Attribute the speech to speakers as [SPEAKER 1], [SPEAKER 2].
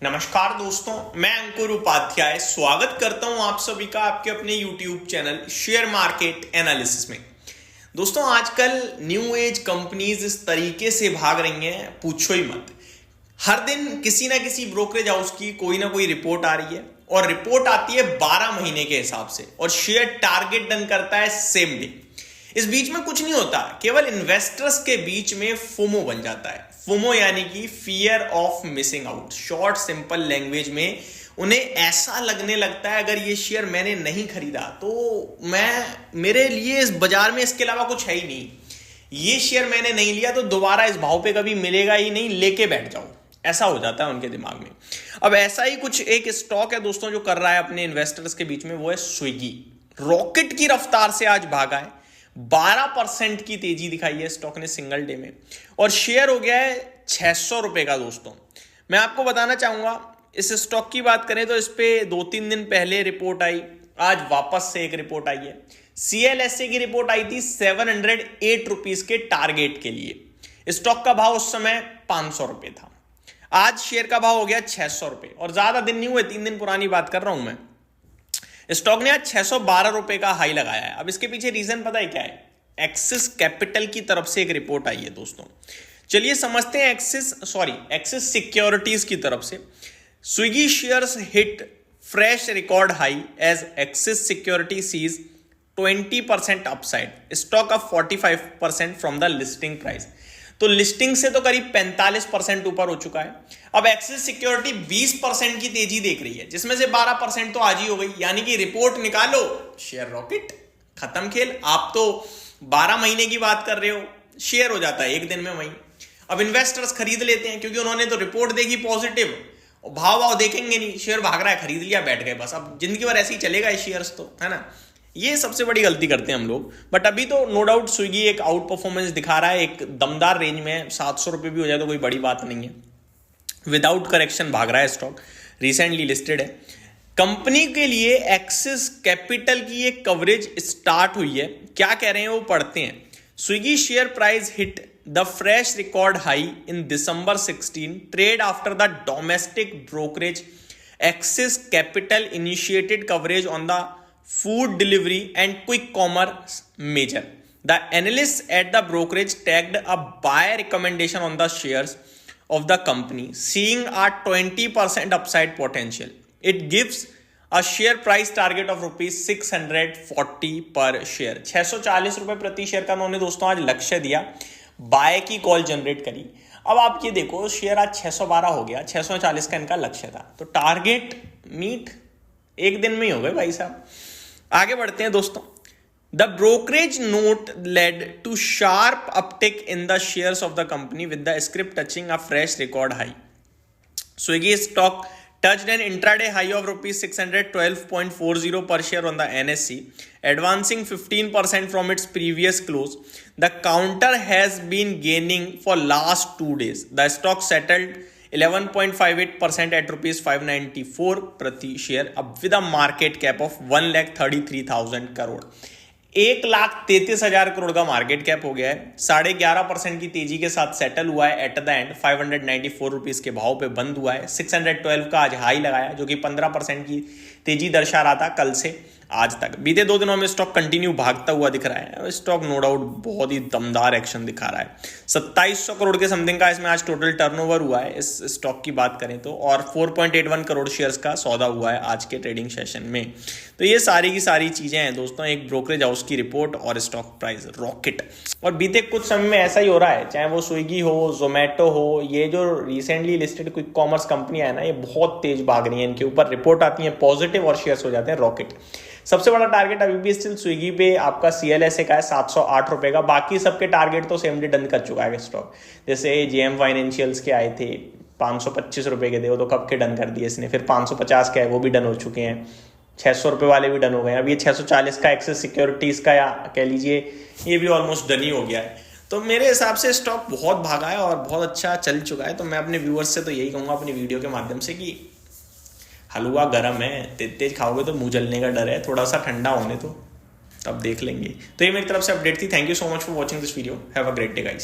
[SPEAKER 1] नमस्कार दोस्तों, मैं अंकुर उपाध्याय स्वागत करता हूं आप सभी का आपके अपने YouTube channel share market analysis में। दोस्तों, आजकल न्यू एज कंपनीज इस तरीके से भाग रही हैं, पूछो ही मत। हर दिन किसी ना किसी ब्रोकरेज हाउस की कोई ना कोई रिपोर्ट आ रही है और रिपोर्ट आती है 12 महीने के हिसाब से और शेयर टारगेट डन करता है सेम डे। इस बीच में कुछ नहीं होता, केवल इन्वेस्टर्स के बीच में फोमो बन जाता है। फोमो यानी कि fear of missing out. Short simple language में उन्हें ऐसा लगने लगता है अगर ये शेयर मैंने नहीं खरीदा तो मेरे लिए इस बाजार में इसके अलावा कुछ है ही नहीं। ये शेयर मैंने नहीं लिया तो दोबारा इस भाव पे कभी मिलेगा ही नहीं, लेके बैठ जाओ, ऐसा हो जाता है उनके दिमाग में। अब ऐसा ही कुछ एक स्टॉक है दोस्तों जो कर रहा है अपने इन्वेस्टर्स के बीच में, वो है स्विगी। रॉकेट की रफ्तार से आज भागा है, 12% की तेजी दिखाई है स्टॉक ने सिंगल डे में और शेयर हो गया है 600 रुपए का। दोस्तों, मैं आपको बताना चाहूंगा, इस स्टॉक की बात करें तो इस पे 2-3 दिन पहले रिपोर्ट आई, आज वापस से एक रिपोर्ट आई है। CLSA की रिपोर्ट आई थी 708 रुपीज के टारगेट के लिए। स्टॉक का भाव उस समय 500 रुपए था। आज शेयर का भाव हो गया 600 रुपए और ज्यादा दिन नहीं हुए, 3 दिन पुरानी बात कर रहा हूं मैं। स्टॉक ने आज 612 रुपए का हाई लगाया है। अब इसके पीछे रीजन पता है क्या है? एक्सिस कैपिटल की तरफ से एक रिपोर्ट आई है दोस्तों। चलिए समझते हैं। एक्सिस सिक्योरिटीज की तरफ से Swiggy shares hit fresh record high as Axis securities sees 20% upside, stock up 45% from the listing price. तो लिस्टिंग से तो करीब 45% ऊपर हो चुका है। अब एक्सिस सिक्योरिटी 20% की तेजी देख रही है, जिसमें से 12% तो आज ही हो गई, यानी कि रिपोर्ट निकालो, शेयर रॉकेट, खत्म खेल। आप तो 12 महीने की बात कर रहे हो, शेयर हो जाता है एक दिन में वहीं। अब इन्वेस्टर्स खरीद लेते हैं क्योंकि उन्होंने तो रिपोर्ट देखी पॉजिटिव, और भाव देखेंगे नहीं, शेयर भाग रहा है, खरीद लिया, बैठ गए, बस। अब जिंदगी भर ऐसे ही चलेगा ये शेयर्स तो, है ना। ये सबसे बड़ी गलती करते हैं हम लोग। बट अभी तो नो डाउट स्विगी एक आउट परफॉर्मेंस दिखा रहा है, एक दमदार रेंज में। 700 रुपये भी हो जाए तो कोई बड़ी बात नहीं है। विदाउट करेक्शन भाग रहा है स्टॉक, रिसेंटली लिस्टेड है। कंपनी के लिए एक्सिस कैपिटल की एक कवरेज स्टार्ट हुई है। क्या कह रहे हैं वो पढ़ते हैं। Swiggy share price hit the fresh record high in December 16, trade after the domestic brokerage axis capital initiated coverage on the food delivery and quick commerce major. The analysts at the brokerage tagged a buy recommendation on the shares of the company, seeing a 20% upside potential. It gives a share price target of rupees 640 per share. 640 रुपए प्रति share का उन्होंने दोस्तों आज लक्ष्य दिया, bye की call generate करी। अब आप ये देखो, शेयर आज 612 हो गया, 640 का इनका लक्ष्य था, तो टारगेट मीट एक दिन में ही हो गए भाई साहब। आगे बढ़ते हैं दोस्तों। The brokerage note led to sharp uptick in the shares of the company with the script touching a fresh record high. Swiggy stock touched an intraday high of rupees 612.40 per share on the NSE, advancing 15% from its previous close. The counter has been gaining for last 2 days. The stock settled 11.58% at rupees 594 प्रति share, अब with a market cap of 1,33,000 crore. 1,33,000 crore का market cap हो गया है। 11.5% की तेजी के साथ सेटल हुआ है। एट द एंड 594 रुपीज के भाव पे बंद हुआ है। 612 का आज हाई लगाया, जो कि 15% की तेजी दर्शा रहा था कल से आज तक। बीते 2 दिनों में स्टॉक कंटिन्यू भागता हुआ दिख रहा है। स्टॉक नो डाउट बहुत ही दमदार एक्शन दिखा रहा है। 2700 करोड़ के समथिंग का इसमें आज टोटल टर्नओवर हुआ है इस स्टॉक की बात करें तो, और 4.81 करोड़ शेयर्स का सौदा हुआ है आज के ट्रेडिंग सेशन में। तो ये सारी की सारी चीजें हैं दोस्तों, एक ब्रोकरेज हाउस की रिपोर्ट और स्टॉक प्राइस रॉकेट। और बीते कुछ समय में ऐसा ही हो रहा है, चाहे वो स्विगी हो, जोमेटो हो, ये जो रिसेंटली लिस्टेड क्विक कॉमर्स कंपनियां है ना, ये बहुत तेज भाग रही है। इनके ऊपर रिपोर्ट आती है पॉजिटिव और शेयर्स हो जाते हैं रॉकेट। सबसे बड़ा टारगेट अभी भी स्टिल स्विगी पे आपका CLSA का है 708 रुपए का। बाकी सबके टारगेट तो सेम डे डन कर चुका है स्टॉक। जैसे JM फाइनेंशियल्स के आए थे 525 रुपए के थे, वो तो कब के डन कर दिए इसने। फिर 550 के आए, वो भी डन हो चुके हैं। 600 रुपए वाले भी डन हो गए। अब ये 640 का एक्सिस सिक्योरिटीज का, या कह लीजिए ये भी ऑलमोस्ट डन ही हो गया है। तो मेरे हिसाब से स्टॉक बहुत भागा है और बहुत अच्छा चल चुका है। तो मैं अपने व्यूअर्स से तो यही कहूँगा अपनी वीडियो के माध्यम से कि हलवा गर्म है, तेज तेज खाओगे तो मुंह जलने का डर है, थोड़ा सा ठंडा होने तो तब देख लेंगे। तो ये मेरी तरफ से अपडेट थी। Thank you so much for watching this video. Have a great day guys.